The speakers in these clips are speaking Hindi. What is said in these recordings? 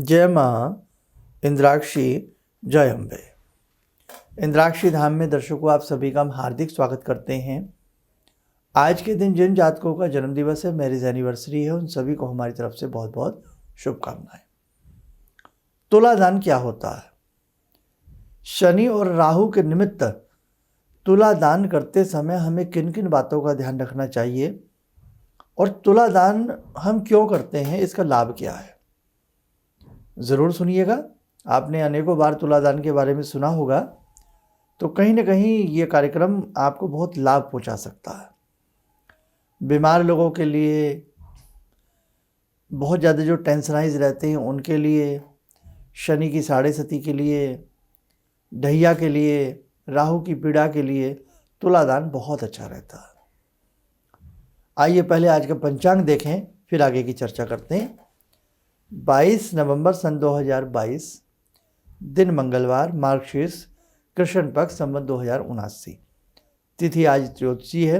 जय माँ इंद्राक्षी, जय अम्बे। इंद्राक्षी धाम में दर्शकों आप सभी का हम हार्दिक स्वागत करते हैं। आज के दिन जिन जातकों का जन्म दिवस है, मैरिज एनिवर्सरी है, उन सभी को हमारी तरफ से बहुत बहुत शुभकामनाएं। तुला दान क्या होता है? शनि और राहु के निमित्त तुला दान करते समय हमें किन किन बातों का ध्यान रखना चाहिए और तुला दान हम क्यों करते हैं, इसका लाभ क्या है, ज़रूर सुनिएगा। आपने अनेकों बार तुलादान के बारे में सुना होगा, तो कहीं ना कहीं ये कार्यक्रम आपको बहुत लाभ पहुंचा सकता है। बीमार लोगों के लिए, बहुत ज़्यादा जो टेंशनाइज रहते हैं उनके लिए, शनि की साढ़े सती के लिए, ढैया के लिए, राहु की पीड़ा के लिए तुलादान बहुत अच्छा रहता है। आइए पहले आज का पंचांग देखें, फिर आगे की चर्चा करते हैं। 22 नवंबर सन 2022, दिन मंगलवार, मार्गशीर्ष कृष्ण पक्ष, संवत 2079। तिथि आज त्रयोदशी है,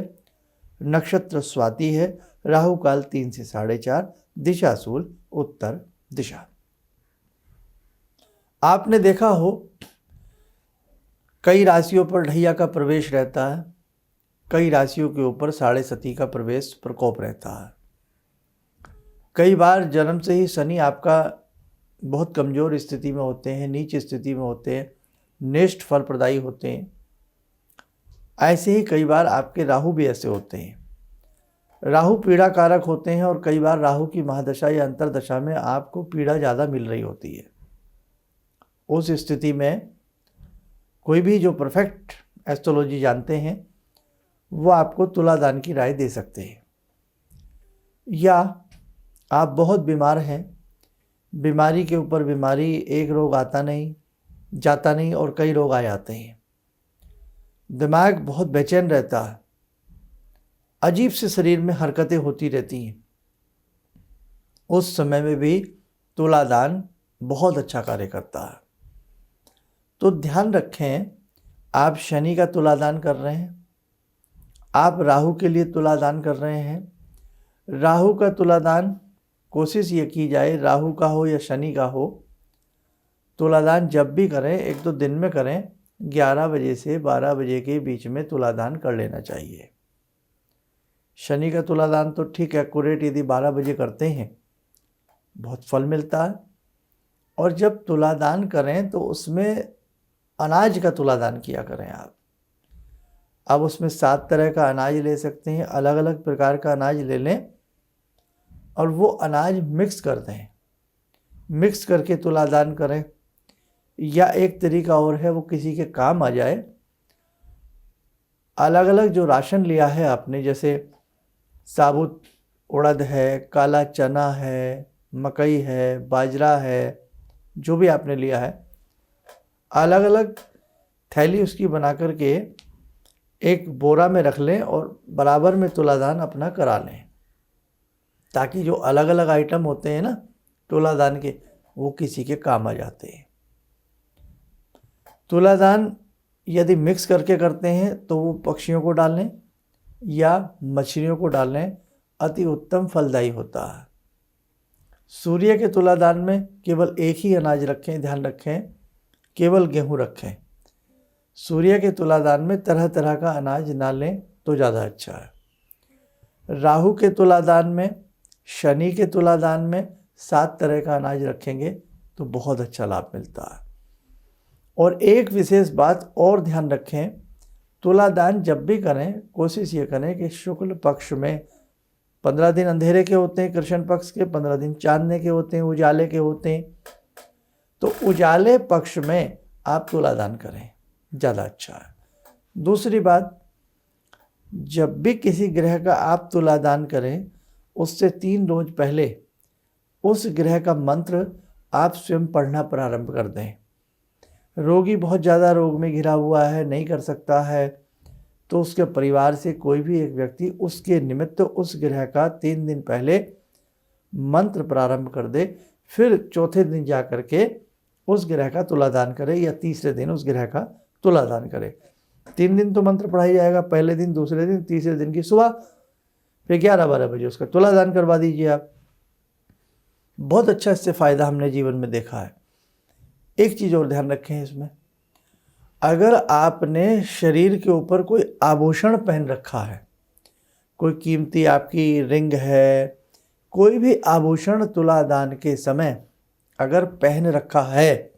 नक्षत्र स्वाति है, राहु काल 3 से 4:30, दिशा शूल उत्तर दिशा। आपने देखा हो कई राशियों पर ढैया का प्रवेश रहता है, कई राशियों के ऊपर साढ़े सती का प्रवेश प्रकोप रहता है। कई बार जन्म से ही शनि आपका बहुत कमज़ोर स्थिति में होते हैं, नीच स्थिति में होते हैं, नेष्ट फल प्रदायी होते हैं। ऐसे ही कई बार आपके राहु भी ऐसे होते हैं। राहु पीड़ा कारक होते हैं और कई बार राहु की महादशा या अंतरदशा में आपको पीड़ा ज़्यादा मिल रही होती है। उस स्थिति में कोई भी जो परफेक्ट एस्ट्रोलॉजी जानते हैं वो आपको तुलादान की राय दे सकते हैं। या आप बहुत बीमार हैं, बीमारी के ऊपर बीमारी, एक रोग आता नहीं जाता नहीं और कई रोग आ जाते हैं। दिमाग बहुत बेचैन रहता है, अजीब से शरीर में हरकतें होती रहती हैं। उस समय में भी तुलादान बहुत अच्छा कार्य करता है। तो ध्यान रखें, आप शनि का तुलादान कर रहे हैं, आप राहु के लिए तुलादान कर रहे हैं। राहु का तुलादान कोशिश ये की जाए, राहु का हो या शनि का हो, तुलादान जब भी करें एक तो दिन में करें, 11 बजे से 12 बजे के बीच में तुलादान कर लेना चाहिए। शनि का तुलादान तो ठीक है, एक्यूरेट यदि 12 बजे करते हैं बहुत फल मिलता है। और जब तुलादान करें तो उसमें अनाज का तुलादान किया करें आप। अब उसमें 7 तरह का अनाज ले सकते हैं, अलग अलग प्रकार का अनाज ले लें और वो अनाज मिक्स कर दें, मिक्स करके तुलादान करें। या एक तरीका और है, वो किसी के काम आ जाए, अलग अलग जो राशन लिया है आपने, जैसे साबुत उड़द है, काला चना है, मकई है, बाजरा है, जो भी आपने लिया है, अलग अलग थैली उसकी बना करके एक बोरा में रख लें और बराबर में तुलादान अपना करा लें, ताकि जो अलग अलग आइटम होते हैं ना तुलादान के, वो किसी के काम आ जाते हैं। तुलादान यदि मिक्स करके करते हैं तो वो पक्षियों को डालें या मछलियों को डालें, अति उत्तम फलदायी होता है। सूर्य के तुलादान में केवल एक ही अनाज रखें, ध्यान रखें, केवल गेहूँ रखें। सूर्य के तुलादान में तरह तरह का अनाज ना लें तो ज़्यादा अच्छा है। राहु के तुलादान में, शनि के तुलादान में 7 तरह का अनाज रखेंगे तो बहुत अच्छा लाभ मिलता है। और एक विशेष बात और ध्यान रखें, तुलादान जब भी करें कोशिश ये करें कि शुक्ल पक्ष में, 15 दिन अंधेरे के होते हैं कृष्ण पक्ष के, 15 दिन चांदने के होते हैं, उजाले के होते हैं। तो उजाले पक्ष में आप तुलादान करें, ज़्यादा अच्छा है। दूसरी बात, जब भी किसी ग्रह का आप तुलादान करें उससे 3 रोज पहले उस ग्रह का मंत्र आप स्वयं पढ़ना प्रारंभ कर दें। रोगी बहुत ज़्यादा रोग में घिरा हुआ है, नहीं कर सकता है, तो उसके परिवार से कोई भी एक व्यक्ति उसके निमित्त उस ग्रह का 3 दिन पहले मंत्र प्रारंभ कर दे, फिर चौथे दिन जा कर के उस ग्रह का तुलादान करे या तीसरे दिन उस ग्रह का तुलादान करे। 3 दिन तो मंत्र पढ़ाई जाएगा, पहले दिन, दूसरे दिन, तीसरे दिन की सुबह, फिर 11-12 बजे उसका तुलादान करवा दीजिए आप। बहुत अच्छा इससे फ़ायदा हमने जीवन में देखा है। एक चीज़ और ध्यान रखें इसमें, अगर आपने शरीर के ऊपर कोई आभूषण पहन रखा है, कोई कीमती आपकी रिंग है, कोई भी आभूषण तुलादान के समय अगर पहन रखा है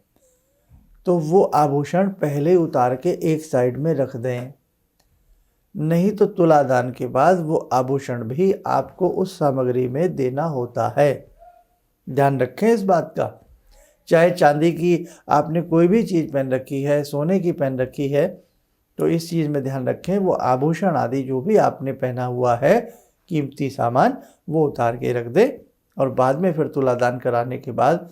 तो वो आभूषण पहले उतार के एक साइड में रख दें, नहीं तो तुलादान के बाद वो आभूषण भी आपको उस सामग्री में देना होता है। ध्यान रखें इस बात का। चाहे चांदी की आपने कोई भी चीज़ पहन रखी है, सोने की पहन रखी है, तो इस चीज़ में ध्यान रखें वो आभूषण आदि जो भी आपने पहना हुआ है कीमती सामान, वो उतार के रख दे। और बाद में फिर तुलादान कराने के बाद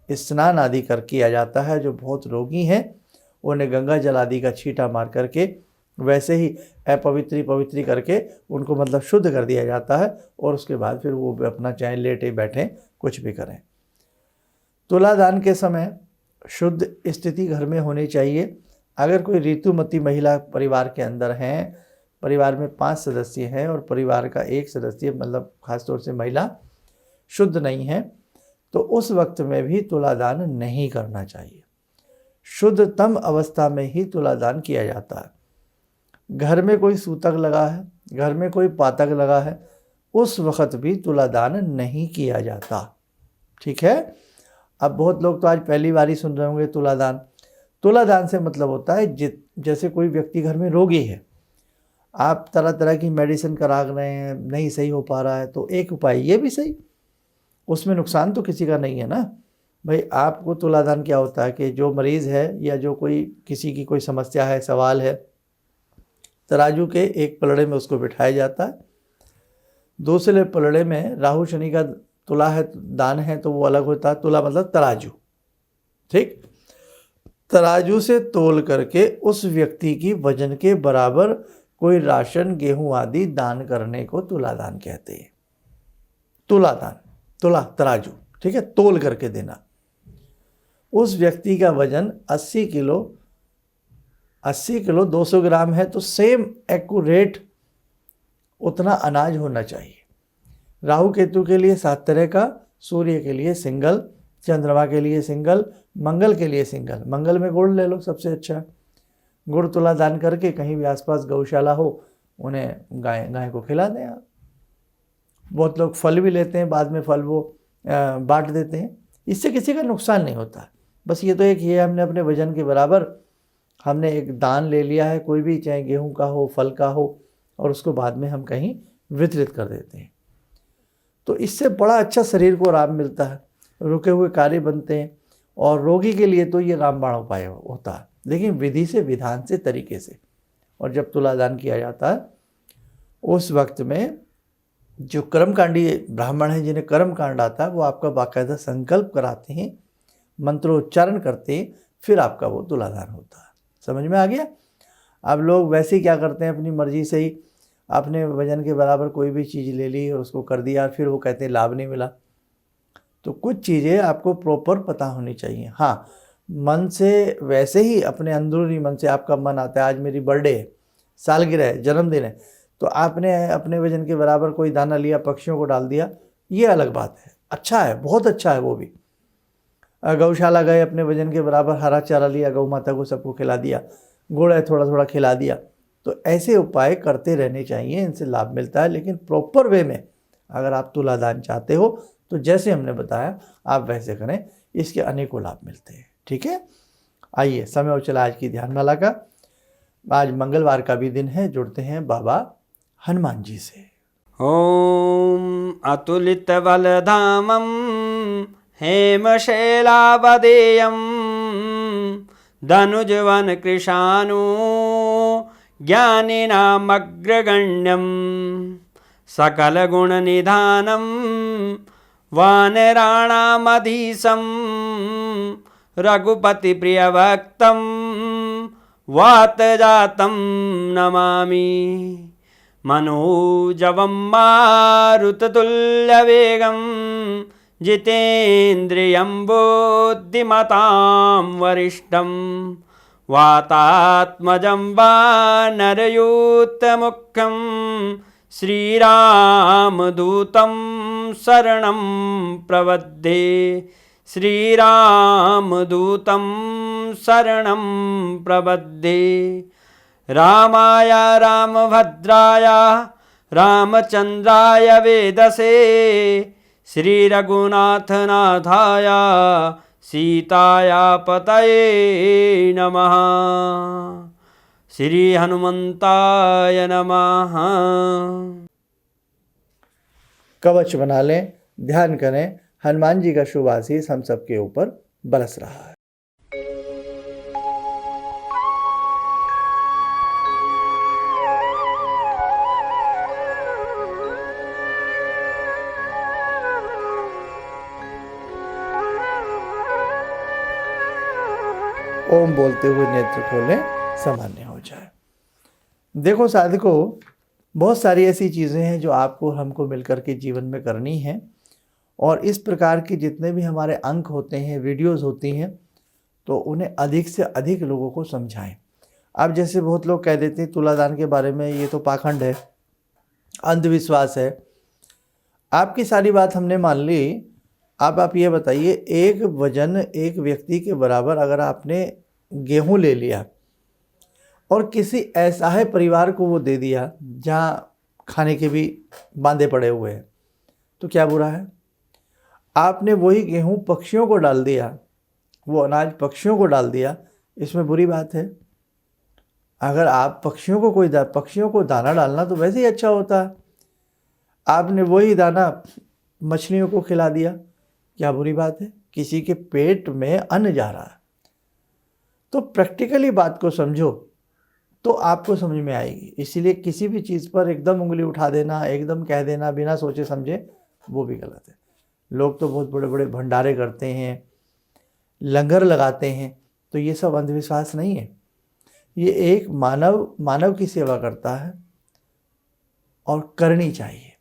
स्नान आदि कर किया जाता है। जो बहुत रोगी हैं उन्हें गंगा जल आदि का छींटा मार करके वैसे ही अपवित्री पवित्री करके उनको मतलब शुद्ध कर दिया जाता है, और उसके बाद फिर वो अपना चाहे लेटे बैठें कुछ भी करें। तुलादान के समय शुद्ध स्थिति घर में होनी चाहिए। अगर कोई ऋतुमती महिला परिवार के अंदर हैं, परिवार में 5 सदस्य हैं और परिवार का एक सदस्य मतलब खासतौर से महिला शुद्ध नहीं है, तो उस वक्त में भी तुलादान नहीं करना चाहिए। शुद्धतम अवस्था में ही तुलादान किया जाता है। घर में कोई सूतक लगा है, घर में कोई पातक लगा है, उस वक्त भी तुलादान नहीं किया जाता। ठीक है। अब बहुत लोग तो आज पहली बार ही सुन रहे होंगे तुलादान। तुलादान से मतलब होता है जैसे कोई व्यक्ति घर में रोगी है, आप तरह तरह की मेडिसिन करा रहे हैं, नहीं सही हो पा रहा है, तो एक उपाय ये भी सही, उसमें नुकसान तो किसी का नहीं है ना भाई। आपको तुलादान क्या होता है कि जो मरीज़ है या जो कोई किसी की कोई समस्या है, सवाल है, तराजू के एक पलड़े में उसको बिठाया जाता है, दूसरे पलड़े में राहु शनि का तुला है, दान है, तो वो अलग होता है। तुला मतलब तराजू, ठीक। तराजू से तोल करके उस व्यक्ति की वजन के बराबर कोई राशन, गेहूं आदि दान करने को तुलादान कहते हैं। तुलादान, तुला तराजू, ठीक है, तोल करके देना। उस व्यक्ति का वजन 80 किलो 200 ग्राम है, तो सेम एक्यूरेट उतना अनाज होना चाहिए। राहु केतु के लिए 7 तरह का, सूर्य के लिए सिंगल, चंद्रमा के लिए सिंगल, मंगल के लिए सिंगल। मंगल में गुड़ ले लो, सबसे अच्छा। गुड़ तुला दान करके कहीं भी आसपास गौशाला हो उन्हें गाय को खिला दें आप। बहुत लोग फल भी लेते हैं, बाद में फल वो बांट देते हैं, इससे किसी का नुकसान नहीं होता। बस ये तो एक ये हमने अपने वजन के बराबर हमने एक दान ले लिया है, कोई भी, चाहे गेहूं का हो, फल का हो, और उसको बाद में हम कहीं वितरित कर देते हैं। तो इससे बड़ा अच्छा शरीर को आराम मिलता है, रुके हुए कार्य बनते हैं। और रोगी के लिए तो ये रामबाण उपाय होता है, लेकिन विधि से, विधान से, तरीके से। और जब तुलादान किया जाता है उस वक्त में जो कर्मकांडी ब्राह्मण हैं, जिन्हें कर्म कांड आता है, वो आपका बाकायदा संकल्प कराते हैं, मंत्रोच्चारण करते हैं, फिर आपका वो तुलादान होता है। समझ में आ गया। अब लोग वैसे ही क्या करते हैं, अपनी मर्जी से ही आपने वजन के बराबर कोई भी चीज़ ले ली और उसको कर दिया, फिर वो कहते हैं लाभ नहीं मिला। तो कुछ चीज़ें आपको प्रॉपर पता होनी चाहिए। हाँ, मन से वैसे ही अपने अंदरूनी मन से आपका मन आता है, आज मेरी बर्थडे है, सालगिरह है, जन्मदिन है, तो आपने अपने वजन के बराबर कोई दाना लिया, पक्षियों को डाल दिया, ये अलग बात है, अच्छा है, बहुत अच्छा है। वो भी गौशाला गए, अपने वजन के बराबर हरा चारा लिया, गौ माता को सबको खिला दिया, गुड़ है थोड़ा थोड़ा खिला दिया। तो ऐसे उपाय करते रहने चाहिए, इनसे लाभ मिलता है। लेकिन प्रॉपर वे में अगर आप तुलादान चाहते हो तो जैसे हमने बताया आप वैसे करें, इसके अनेकों लाभ मिलते हैं। ठीक है। आइए, समय हो चला आज की ध्यानमाला का। आज मंगलवार का भी दिन है, जुड़ते हैं बाबा हनुमान जी से। ओम अतुलित बलधामं हेमशैलावदेयं धनुजवन कृशानु ज्ञानिनामग्रगण्यं सकलगुणनिधानं वानराणामधीशं रघुपतिप्रियभक्तं वातजातं नमामि। मनोजवं मारुततुल्यवेगं जितेन्द्रियं बुद्धिमतां वरिष्ठं वातात्मजं वानरयूथमुख्यं श्रीरामदूतं शरणं प्रपद्ये श्रीरामदूतं शरणं प्रपद्ये रामाय रामभद्राय रामचन्द्राय वेदसे श्रीरघुनाथनाथाय सीताया पतये नमः। श्री हनुमंताय नमः। कवच बना लें, ध्यान करें, हनुमान जी का शुभ आशीष हम सबके ऊपर बरस रहा है। ओम बोलते हुए नेत्र खोलें, सामान्य हो जाए। देखो साधकों, बहुत सारी ऐसी चीज़ें हैं जो आपको हमको मिलकर के जीवन में करनी है, और इस प्रकार के जितने भी हमारे अंक होते हैं, वीडियोस होती हैं, तो उन्हें अधिक से अधिक लोगों को समझाएं। अब जैसे बहुत लोग कह देते हैं तुलादान के बारे में ये तो पाखंड है, अंधविश्वास है। आपकी सारी बात हमने मान ली। अब आप ये बताइए, एक वजन एक व्यक्ति के बराबर अगर आपने गेहूं ले लिया और किसी ऐसा है परिवार को वो दे दिया जहाँ खाने के भी बांधे पड़े हुए हैं, तो क्या बुरा है? आपने वही गेहूं पक्षियों को डाल दिया, वो अनाज पक्षियों को डाल दिया, इसमें बुरी बात है? अगर आप पक्षियों को दाना डालना तो वैसे ही अच्छा होता है। आपने वही दाना मछलियों को खिला दिया, क्या बुरी बात है? किसी के पेट में अन्न जा रहा है। तो प्रैक्टिकली बात को समझो तो आपको समझ में आएगी। इसीलिए किसी भी चीज़ पर एकदम उंगली उठा देना, एकदम कह देना बिना सोचे समझे, वो भी गलत है। लोग तो बहुत बड़े बड़े भंडारे करते हैं, लंगर लगाते हैं, तो ये सब अंधविश्वास नहीं है। ये एक मानव की सेवा करता है और करनी चाहिए।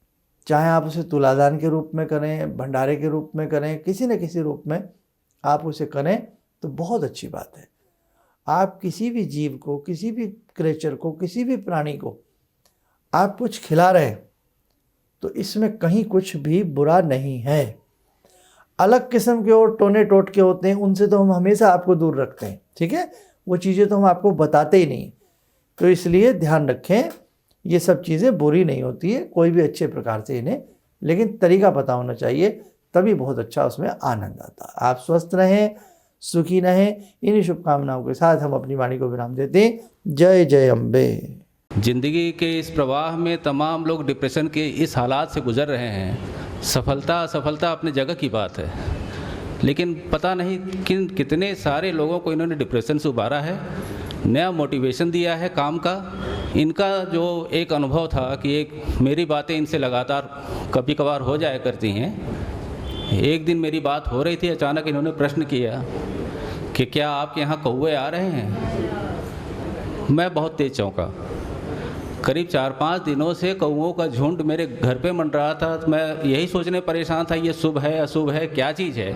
चाहे आप उसे तुलादान के रूप में करें, भंडारे के रूप में करें, किसी न किसी रूप में आप उसे करें तो बहुत अच्छी बात है। आप किसी भी जीव को, किसी भी क्रिएचर को, किसी भी प्राणी को आप कुछ खिला रहे हैं तो इसमें कहीं कुछ भी बुरा नहीं है। अलग किस्म के और टोने टोटके होते हैं, उनसे तो हम हमेशा आपको दूर रखते हैं, ठीक है? वो चीज़ें तो हम आपको बताते ही नहीं। तो इसलिए ध्यान रखें, ये सब चीज़ें बुरी नहीं होती है, कोई भी अच्छे प्रकार से इन्हें, लेकिन तरीका पता होना चाहिए, तभी बहुत अच्छा उसमें आनंद आता है। आप स्वस्थ रहें, सुखी रहें, इन्हीं शुभकामनाओं के साथ हम अपनी वाणी को विराम देते हैं। जय जय अम्बे। जिंदगी के इस प्रवाह में तमाम लोग डिप्रेशन के इस हालात से गुजर रहे हैं। सफलता असफलता अपनी जगह की बात है, लेकिन पता नहीं कितने सारे लोगों को इन्होंने डिप्रेशन से उबारा है, नया मोटिवेशन दिया है काम का। इनका जो एक अनुभव था कि एक मेरी बातें इनसे लगातार कभी कभार हो जाया करती हैं। एक दिन मेरी बात हो रही थी, अचानक इन्होंने प्रश्न किया कि क्या आपके यहाँ कौवे आ रहे हैं? मैं बहुत तेज चौंका। करीब 4-5 दिनों से कौवों का झुंड मेरे घर पे मंडरा था। तो मैं यही सोचने परेशान था, ये शुभ है अशुभ है, क्या चीज़ है?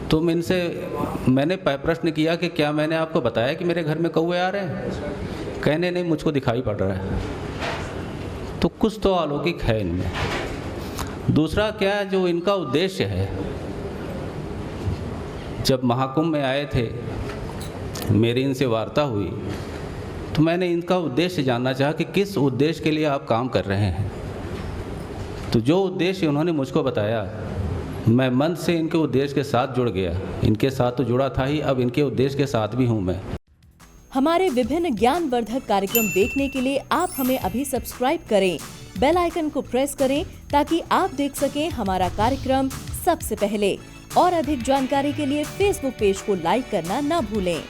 तो मैंने प्रश्न किया कि क्या मैंने आपको बताया कि मेरे घर में कौवे आ रहे हैं? कहने नहीं, मुझको दिखाई पड़ रहा है। तो कुछ तो अलौकिक है इनमें। दूसरा क्या, जो इनका उद्देश्य है, जब महाकुंभ में आए थे, मेरी इनसे वार्ता हुई, तो मैंने इनका उद्देश्य जानना चाहा कि किस उद्देश्य के लिए आप काम कर रहे हैं। तो जो उद्देश्य उन्होंने मुझको बताया, मैं मन से इनके उद्देश्य के साथ जुड़ गया। इनके साथ तो जुड़ा था ही, अब इनके उद्देश्य के साथ भी हूँ मैं। हमारे विभिन्न ज्ञानवर्धक कार्यक्रम देखने के लिए आप हमें अभी सब्सक्राइब करें, बेल आइकन को प्रेस करें ताकि आप देख सकें हमारा कार्यक्रम सबसे पहले। और अधिक जानकारी के लिए फेसबुक पेज को लाइक करना न भूलें।